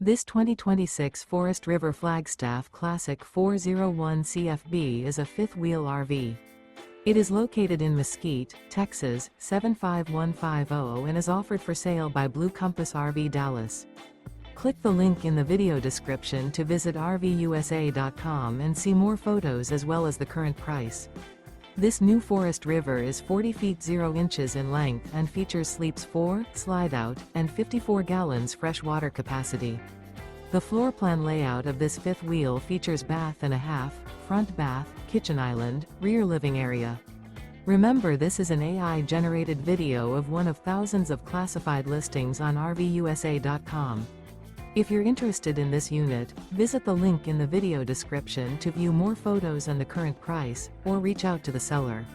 This 2026 Forest River Flagstaff Classic 401 CFB is a fifth-wheel RV. It is located in Mesquite, Texas, 75150 and is offered for sale by Blue Compass RV Dallas. Click the link in the video description to visit RVUSA.com and see more photos as well as the current price. This new Forest River is 40 feet 0 inches in length and features sleeps 4, slide-out, and 54 gallons fresh water capacity. The floor plan layout of this fifth wheel features bath and a half, front bath, kitchen island, rear living area. Remember, this is an AI-generated video of one of thousands of classified listings on RVUSA.com. If you're interested in this unit, visit the link in the video description to view more photos and the current price, or reach out to the seller.